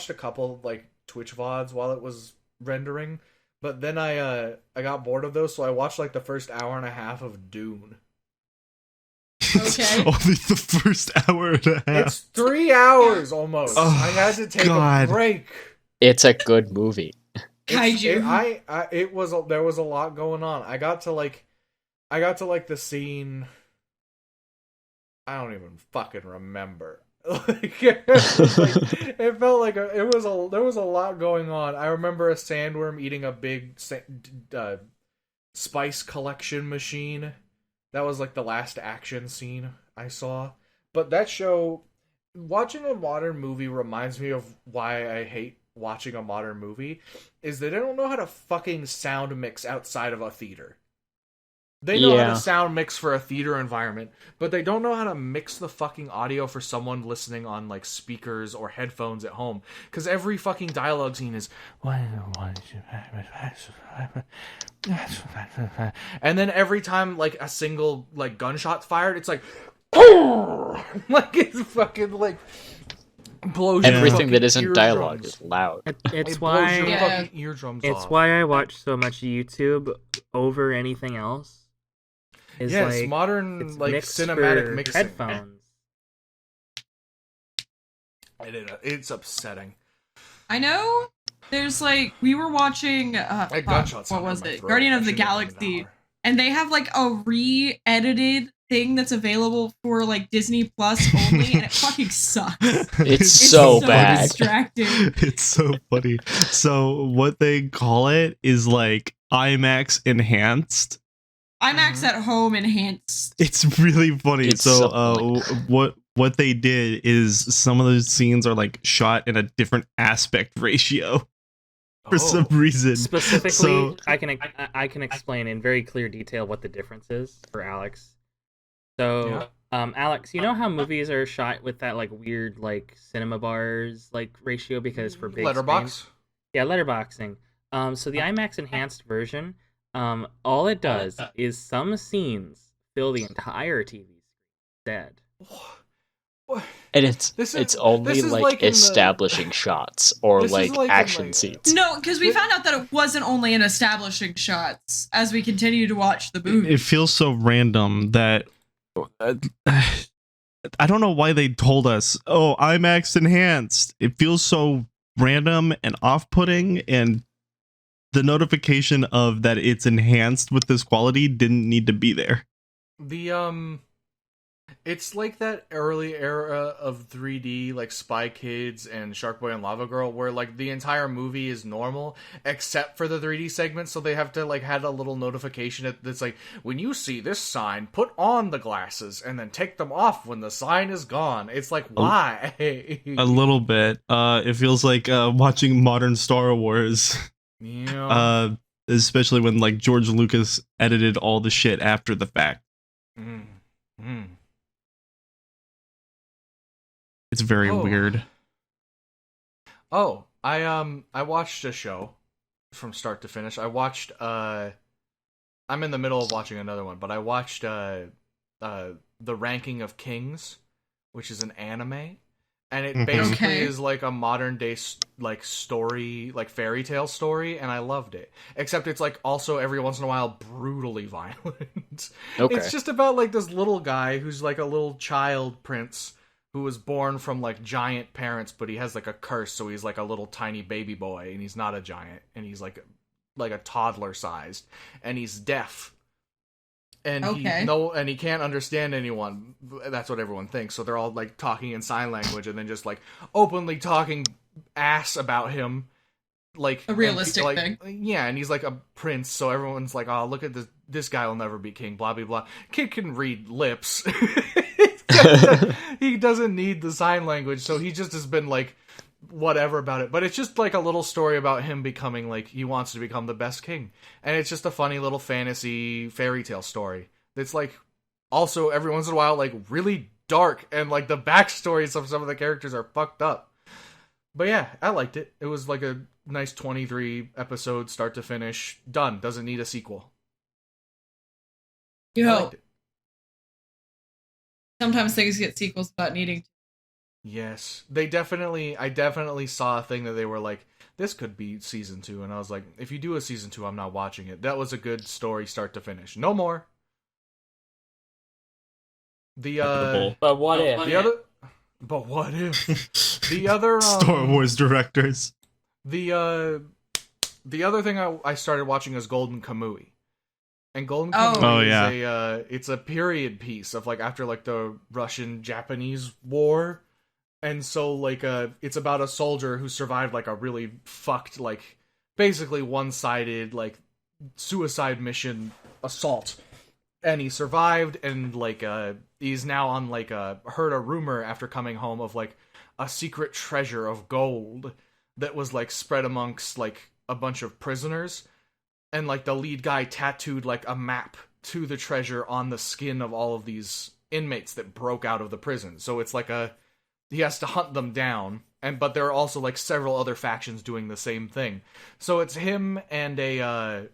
a couple like Twitch VODs while it was rendering, but then I got bored of those, so I watched like the first hour and a half of Dune. Okay. Only the first hour and a half. It's 3 hours almost. Oh, I had to take God. a break. It's a good movie. Kaiju. There was a lot going on. I got to like the scene. I don't even fucking remember. It felt like there was a lot going on. I remember a sandworm eating a big spice collection machine. That was like the last action scene I saw. But that show, watching a modern movie reminds me of why I hate watching a modern movie, is they don't know how to fucking sound mix outside of a theater. They know how to sound mix for a theater environment, but they don't know how to mix the fucking audio for someone listening on like speakers or headphones at home. Because every fucking dialogue scene is, and then every time like a single like gunshot's fired, it's like, like it's fucking like blows Everything that isn't eardrums. dialogue is loud. It's It why blows your fucking eardrums it's off. why I watch so much YouTube over anything else. Is Yes, like, modern it's like mixed cinematic for mixing. headphones. It's upsetting. I know there's like we were watching Gunshot sound what was in my it? throat. Guardian I of the shouldn't have done an Galaxy, hour. and they have like a re-edited thing that's available for like Disney Plus only, and it fucking sucks. It's so bad. Distracting. It's so funny. So what they call it is like IMAX enhanced. IMAX at home enhanced. It's really funny. It's so what they did is some of those scenes are like shot in a different aspect ratio for some reason. Specifically, So- I can explain in very clear detail what the difference is for Alex. So, Alex, you know how movies are shot with that like weird like cinema bars like ratio because for big Letterbox. screens? Yeah, letterboxing. So the IMAX enhanced version, all it does is some scenes fill the entire TV instead. And it's This is- only this is like, like in the- establishing shots or This is like like in, action like- scenes. No, because we found out that it wasn't only in establishing shots as we continue to watch the movie. It feels so random that I don't know why they told us, oh, IMAX enhanced. It feels so random and off-putting, and the notification of that it's enhanced with this quality didn't need to be there. It's like that early era of 3D, like Spy Kids and Shark Boy and Lava Girl, where like the entire movie is normal except for the 3D segment, so they have to like had a little notification that's like, when you see this sign, put on the glasses and then take them off when the sign is gone. It's like, why? A little bit. It feels like watching modern Star Wars. Yeah. Especially when like George Lucas edited all the shit after the fact. It's very weird. Oh, I watched a show from start to finish. I watched I'm in the middle of watching another one, but I watched The Ranking of Kings, which is an anime, and it basically is like a modern day like story, like fairy tale story, and I loved it. Except it's like also every once in a while brutally violent. It's just about like this little guy who's like a little child prince who was born from like giant parents, but he has like a curse, so he's like a little tiny baby boy, and he's not a giant, and he's like a toddler sized, and he's deaf, and he can't understand anyone. That's what everyone thinks. So they're all like talking in sign language, and then just like openly talking ass about him, like a realistic thing. thing. Yeah, and he's like a prince, so everyone's like, "Oh, look at this! This guy will never be king." Blah blah blah. Kid can read lips. He doesn't need the sign language, so he just has been like whatever about it. But it's just like a little story about him becoming like, he wants to become the best king, and it's just a funny little fantasy fairy tale story that's like also every once in a while like really dark, and like the backstories of some of the characters are fucked up. But yeah, I liked it. It was like a nice 23 episodes start to finish, done. Doesn't need a sequel. You hope. Sometimes things get sequels without needing to. Yes. I definitely saw a thing that they were like, this could be season 2, and I was like, if you do a season 2, I'm not watching it. That was a good story start to finish. No more. But what if? But what if? The other Star Wars directors. The other thing I started watching is Golden Kamuy. And Golden Kamuy is it's a period piece of like after like the Russian-Japanese war. And so like it's about a soldier who survived like a really fucked, like basically one-sided like suicide mission assault. And he survived, and like he's now on like heard a rumor after coming home of like a secret treasure of gold that was like spread amongst like a bunch of prisoners. And, like, the lead guy tattooed, like, a map to the treasure on the skin of all of these inmates that broke out of the prison. So it's like he has to hunt them down, but there are also, like, several other factions doing the same thing. So it's him and a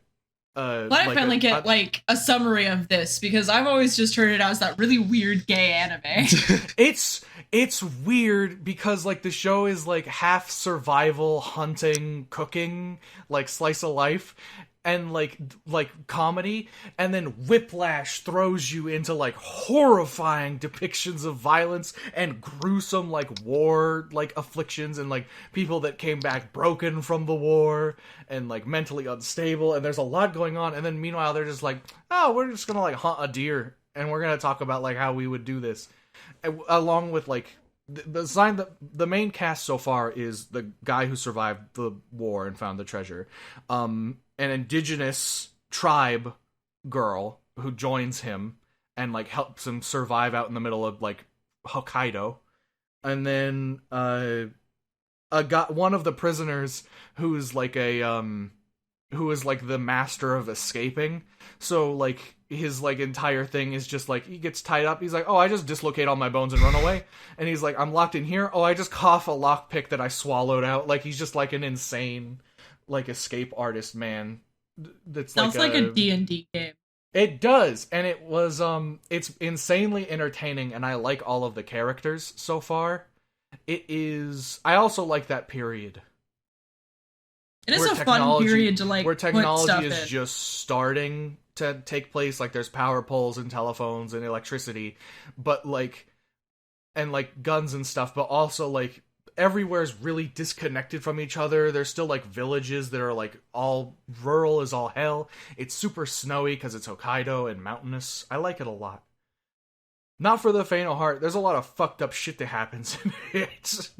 Let I finally get like a summary of this, because I've always just heard it as that really weird gay anime. It's weird because like the show is like half survival, hunting, cooking, like slice of life, and like comedy, and then Whiplash throws you into like horrifying depictions of violence and gruesome like war like afflictions and like people that came back broken from the war and like mentally unstable, and there's a lot going on. And then meanwhile they're just like, oh, we're just gonna like hunt a deer and we're gonna talk about like how we would do this, along with like the main cast so far is the guy who survived the war and found the treasure, an indigenous tribe girl who joins him and like helps him survive out in the middle of like Hokkaido, and then one of the prisoners who's like who is like the master of escaping. So like his like entire thing is just like he gets tied up. He's like, oh, I just dislocate all my bones and run away. And he's like, I'm locked in here. Oh, I just cough a lockpick that I swallowed out. Like he's just like an insane like escape artist man. That's sounds like a D&D game. It does, and it was it's insanely entertaining, and I like all of the characters so far. It is. I also like that period. It is a fun period to like where technology put stuff is in. just starting to take place. Like there's power poles and telephones and electricity, but like and like guns and stuff. But also like everywhere's really disconnected from each other. There's still like villages that are like all rural as all hell. It's super snowy because it's Hokkaido and mountainous. I like it a lot. Not for the faint of heart. There's a lot of fucked up shit that happens in it.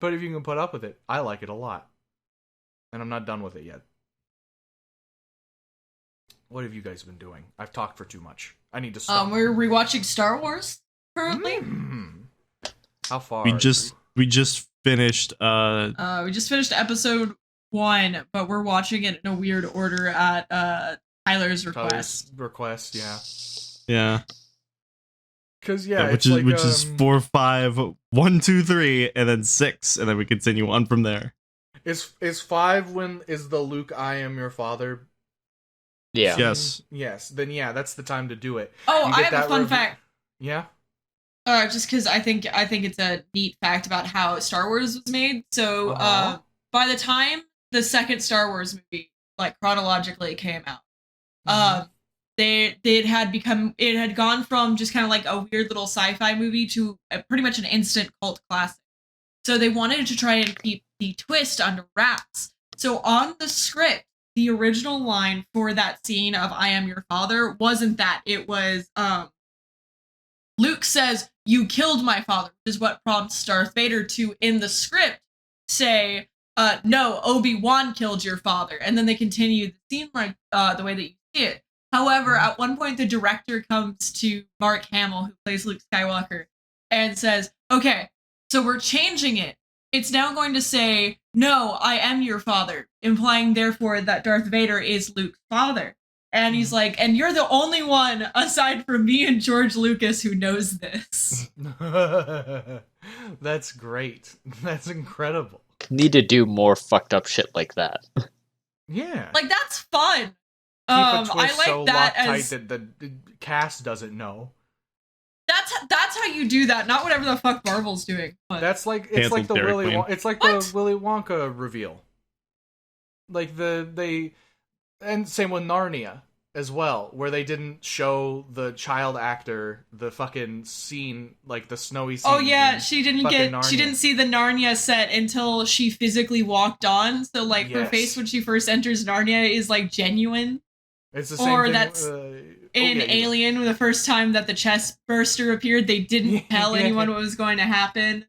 But if you can put up with it, I like it a lot. And I'm not done with it yet. What have you guys been doing? I've talked for too much. I need to stop. We're rewatching Star Wars currently. How far? We just finished We just finished episode 1, but we're watching it in a weird order at Tyler's request. Yeah. Yeah. Because which is 4, 5, 1, 2, 3, and then 6, and then we continue on from there. Is 5 when is the Luke I am your father? Yeah. Yes. Then yeah, that's the time to do it. Oh, I have a fun fact. Yeah. Just because I think it's a neat fact about how Star Wars was made. So, by the time the second Star Wars movie, like chronologically, came out, it had gone from just kind of like a weird little sci-fi movie to pretty much an instant cult classic. So they wanted to try and keep the twist under wraps. So on the script, the original line for that scene of "I am your father" wasn't that. It was Luke says, "You killed my father," which is what prompts Darth Vader to, in the script, say, "No, Obi-Wan killed your father." And then they continue the scene like the way that you see it. However, at one point, the director comes to Mark Hamill, who plays Luke Skywalker, and says, "Okay, so we're changing it. It's now going to say, 'No, I am your father,' implying, therefore, that Darth Vader is Luke's father." And he's like, "And you're the only one, aside from me and George Lucas, who knows this." That's great. That's incredible. Need to do more fucked up shit like that. Yeah. Like, that's fun. Keep a twist I like so that Loctite as that the cast doesn't know. that's how you do that, not whatever the fuck Marvel's doing. But That's like it's Cancel like the Dairy Willy Queen. it's like What? the Willy Wonka reveal. Like and same with Narnia as well, where they didn't show the child actor the fucking scene, like the snowy scene. oh yeah, in she didn't fucking see Narnia. the Narnia set until she physically walked on. So like her Yes. face when she first enters Narnia is like genuine. It's the same or thing. that's In yeah, Alien, the first time that the chest burster appeared, they didn't tell anyone what was going to happen.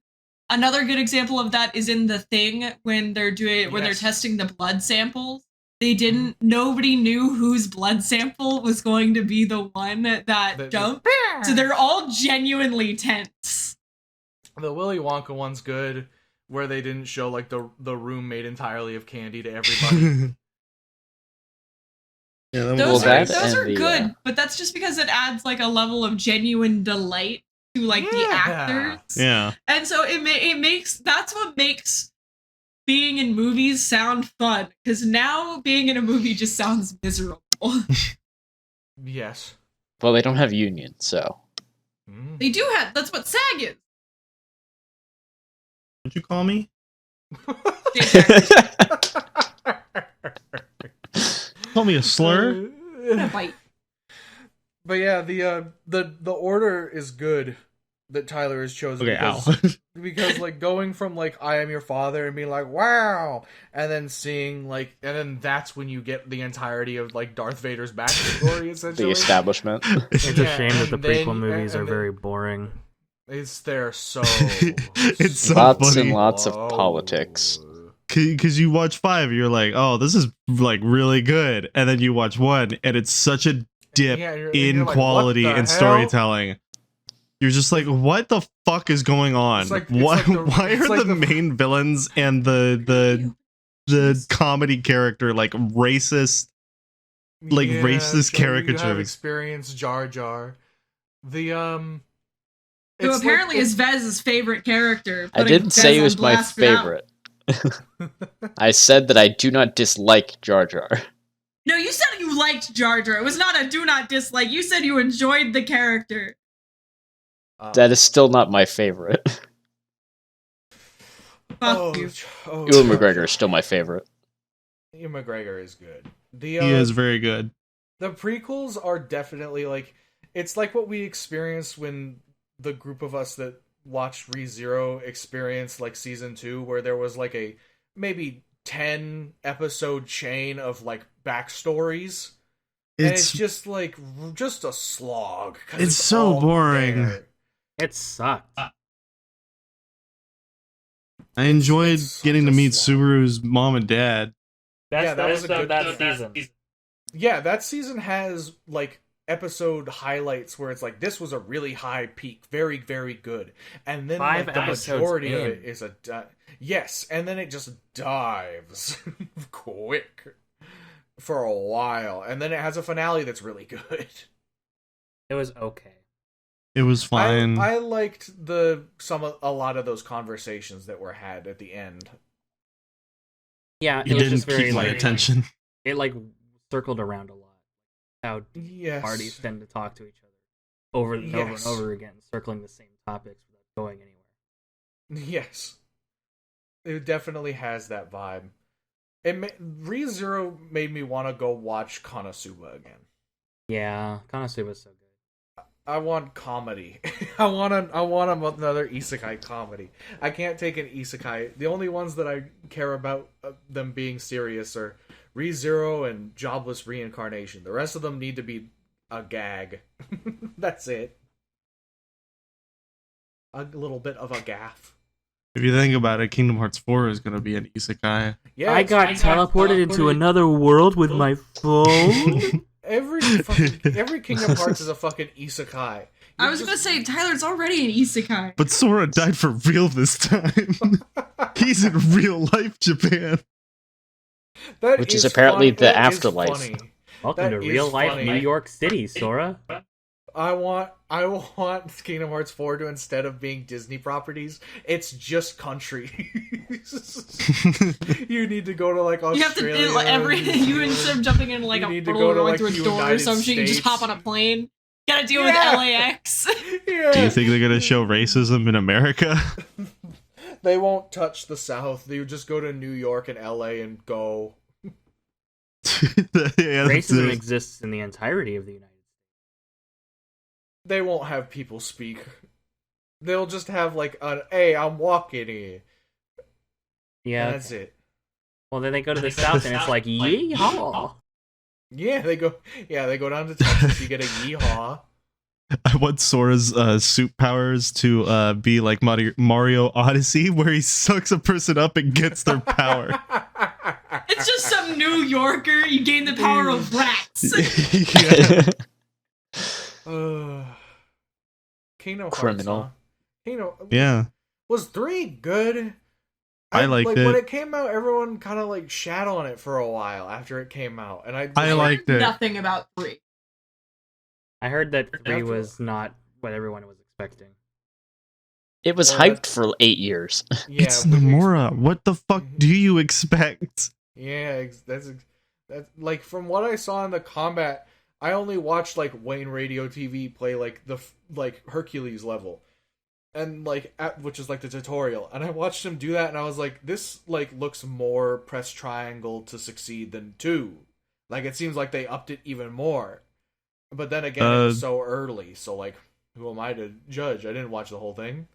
Another good example of that is in The Thing, when they're Yes. testing the blood samples. Nobody knew whose blood sample was going to be the one that jumped. So they're all genuinely tense. The Willy Wonka one's good, where they didn't show like the room made entirely of candy to everybody. Yeah, Those that are and the, good, but that's just because it adds like a level of genuine delight to like the actors. yeah. And so that's what makes being in movies sound fun, because now being in a movie just sounds miserable. Yes. Well, they don't have unions, so. They do have, that's what SAG is. What'd you call me? Call me a slur? Bite. But yeah, the order is good. that Tyler has chosen. Okay, because like going from like I am your father and being like wow, and then seeing like, and then that's when you get the entirety of like Darth Vader's backstory essentially. The establishment. It's a shame that the prequel movies are very boring. They're so it's so lots funny. and lots of politics. Because you watch 5, you're like, oh, this is like really good, and then you watch 1, and it's such a dip in like, quality and storytelling. You're just like, what the fuck is going on? Why are the main villains and the comedy character like racist, racist caricatures? You have experienced Jar Jar. Who apparently is Vez's favorite character. I didn't say he was my favorite. I said that I do not dislike Jar Jar. No, you said you liked Jar Jar. It was not a do not dislike. You said you enjoyed the character. That is still not my favorite. Fuck you. Ewan McGregor is still my favorite. Ewan McGregor is good. He is very good. The prequels are definitely like, it's like what we experienced when the group of us that watched ReZero experienced like season 2, where there was like a maybe 10 episode chain of like backstories. It's just like just a slog. It's so boring. There. It sucked. I enjoyed getting to meet Subaru's mom and dad. That was a good season. Yeah, that season has like episode highlights where it's like, this was a really high peak, very, very good, and then like, the majority of it is yes, and then it just dives quick for a while, and then it has a finale that's really good. It was okay. It was fine. I liked a lot of those conversations that were had at the end. Yeah, it didn't keep my attention. It like circled around a lot. How parties tend to talk to each other over and over and over again, circling the same topics without going anywhere. Yes, it definitely has that vibe. ReZero made me want to go watch Konosuba again. Yeah, Konosuba's so good. I want comedy. I want another isekai comedy. I can't take an isekai. The only ones that I care about them being serious are ReZero and Jobless Reincarnation. The rest of them need to be a gag. That's it. A little bit of a gaff. If you think about it, Kingdom Hearts 4 is going to be an isekai. Yeah, I got teleported into another world with my phone. Every Kingdom Hearts is a fucking isekai. I was gonna say, Tyler's already an isekai. But Sora died for real this time. He's in real life Japan. Which is apparently the afterlife. Welcome to real life New York City, Sora. I want Kingdom Hearts 4 to, instead of being Disney properties, it's just country. You need to go to like Australia. You have to you instead of jumping in like a portal or going through a door or some shit, you just hop on a plane. Gotta deal with LAX. Yeah. Do you think they're gonna show racism in America? They won't touch the South. They would just go to New York and LA and go. Racism exists in the entirety of the United States. They won't have people speak. They'll just have like hey, I'm walking here. Yeah. And that's it. Well, then they go to the South and it's like, yeehaw. Yeah, they go down to Texas, you get a yeehaw. I want Sora's suit powers to be like Mario Odyssey, where he sucks a person up and gets their power. It's just some New Yorker, you gain the power of rats. Kingdom Criminal. Hearts, huh? Yeah. Was 3 good? I liked it. When it came out, everyone kind of like shat on it for a while after it came out, and I liked it. Nothing about 3. I heard that 3 was not what everyone was expecting. It was hyped for 8 years. Yeah, it's Nomura. What the fuck do you expect? Yeah, that's like from what I saw in the combat. I only watched like Wayne Radio TV play like the Hercules level, and like which is like the tutorial, and I watched him do that, and I was like, this like looks more press triangle to succeed than 2. Like it seems like they upped it even more, but then again, it's so early, so like Who am I to judge? I didn't watch the whole thing.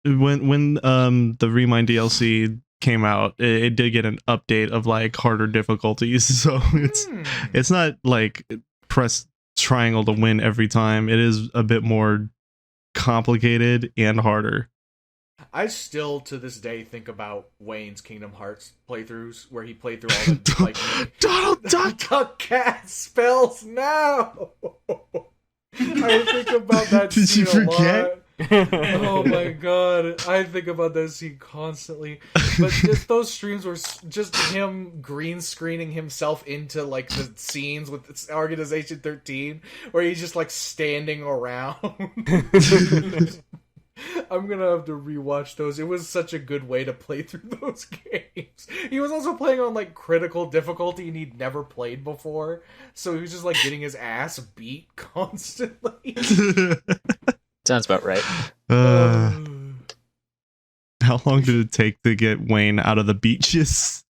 When the Remind DLC came out, it did get an update of like harder difficulties, so it's not like press triangle to win every time. It is a bit more complicated and harder. I still to this day think about Wayne's Kingdom Hearts playthroughs where he played through all the like Donald Duck cat spells now. I think about that Did scene you forget? a lot. Oh my god, I think about that scene constantly. But just those streams were just him green screening himself into like the scenes with Organization 13, where he's just like standing around. I'm gonna have to rewatch those. It was such a good way to play through those games. He was also playing on like critical difficulty and he'd never played before, so he was just like getting his ass beat constantly. Sounds about right. How long did it take to get Wayne out of the beaches?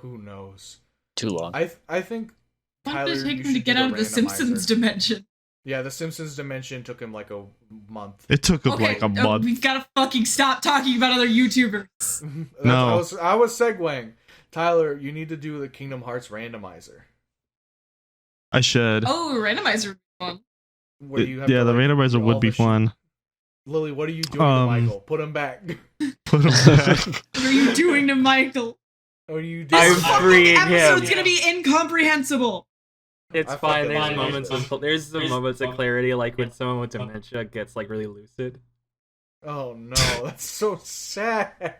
Who knows? Too long. I think What did Tyler, it take you him to should get do the out of the Simpsons randomizer. dimension? Yeah, the Simpsons dimension took him like a month. It took him Okay, like a month. we've got to fucking stop talking about other YouTubers. No. I was segueing. Tyler, you need to do the Kingdom Hearts randomizer. I should. Oh, randomizer would be fun. Where you have Yeah, to, the like, randomizer do all would be the shit. fun. Lily, what are you doing to Michael? Put him back. Put him back. What are you doing to Michael? What are you doing? I'm This fucking freeing episode's him. gonna be incomprehensible. It's I fine. fucking There's some moments of clarity, like when someone with dementia gets like really lucid. Oh no, that's so sad.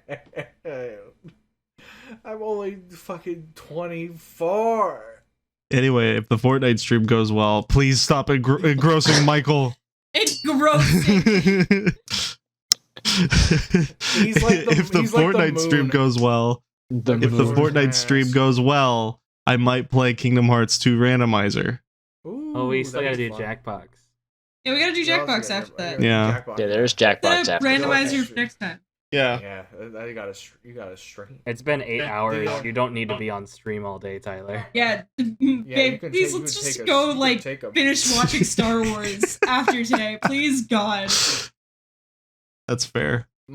I'm only fucking 24. Anyway, if the Fortnite stream goes well, please stop engrossing Michael. It's gross. He's like the- If the he's like the Fortnite stream moon. goes well, if the moon. Fortnite Yes. stream goes well, I might play Kingdom Hearts 2 randomizer. Ooh, Oh, we still that'd gotta be do fun. Jackbox. Yeah, we gotta do We also Jackbox gotta- after that. Yeah. Jackbox. Yeah, there's Jackbox Then after. randomize your Okay. next time. Yeah. Yeah, you gotta stream. It's been 8 hours. Yeah. You don't need to be on stream all day, Tyler. Yeah, Yeah, you babe, can please take- let's you can just take a- go you can like take a- finish watching Star Wars after today. Please, God. That's fair. The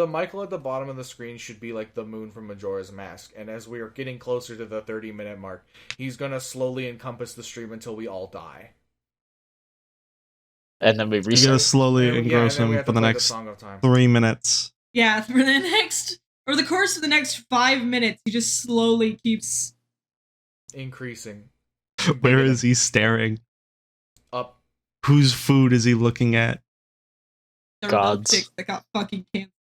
Michael at the bottom of the screen should be like the moon from Majora's Mask, and as we are getting closer to the 30-minute mark, he's gonna slowly encompass the stream until we all die. And then we You're gonna reset. slowly And engross then we him have for to the play next Song of Time. 3 minutes. Yeah, for the course of the next 5 minutes, he just slowly keeps. Increasing. Where is he staring? Up. Whose food is he looking at? There were Gods. milkshakes that got fucking canceled.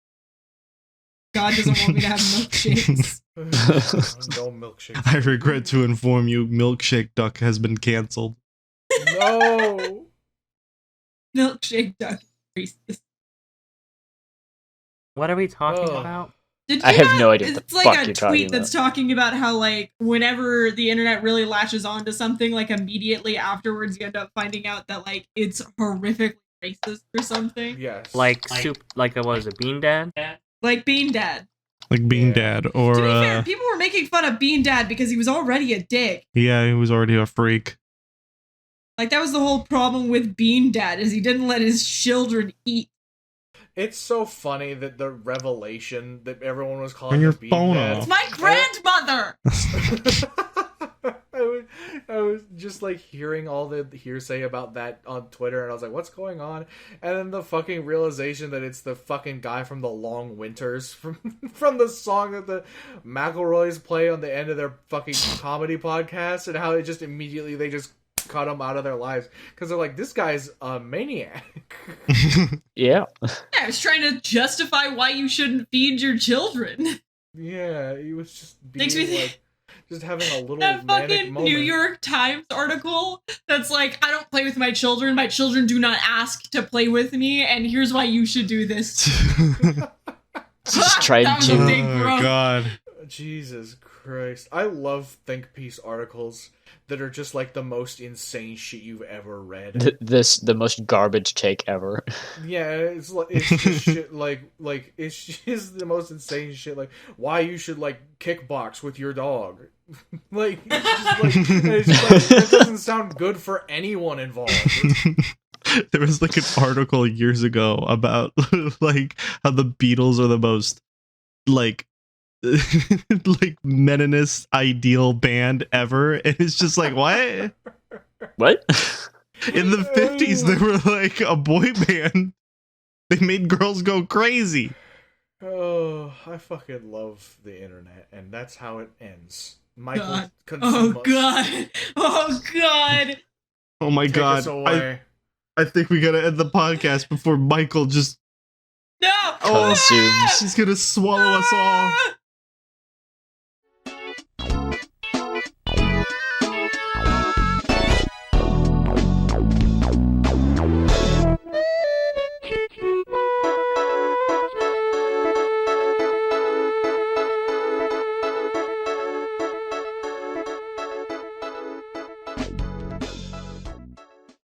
God doesn't want me to have milkshakes. No milkshake. I regret to inform you, Milkshake Duck has been cancelled. No. Milkshake duck. Racist. What are we talking Ugh. about? Did I you have no idea what It's the like fuck a you're talking tweet that's talking about how like whenever the internet really latches onto something, like immediately afterwards you end up finding out that like it's horrifically racist or something. Yes. Like soup? Like what was it? Bean Dad? Like Bean Dad. Like Bean Yeah. Dad, or To be fair, people were making fun of Bean Dad because he was already a dick. yeah, he was already a freak. Like that was the whole problem with Bean Dad is he didn't let his children eat. It's so funny that the revelation that everyone was calling Turn your him Bean phone Dad- off. It's my grandmother. I was just like hearing all the hearsay about that on Twitter, and I was like, "What's going on?" And then the fucking realization that it's the fucking guy from the Long Winters from the song that the McElroys play on the end of their fucking comedy podcast, and how it just immediately they just cut him out of their lives because they're like, "This guy's a maniac." Yeah. I was trying to justify why you shouldn't feed your children. Yeah, he was just Makes me being think- like, just having a little That manic fucking moment. New York Times article that's like, I don't play with my children. My children do not ask to play with me, and here's why you should do this. Just trying That was a to. big Oh bro. God. Jesus Christ. I love think piece articles that are just like the most insane shit you've ever read. The most garbage take ever. Yeah, it's just shit like it's just the most insane shit like why you should like kickbox with your dog. Like it's just like that doesn't sound good for anyone involved. There was like an article years ago about like how the Beatles are the most like like meninist ideal band ever, and it's just like what? In the 50s they were like a boy band. They made girls go crazy. Oh, I fucking love the internet, and that's how it ends. Michael, oh god, oh god, oh my god! Us away. I think we gotta end the podcast before Michael just no. Consumes. He's gonna swallow us all.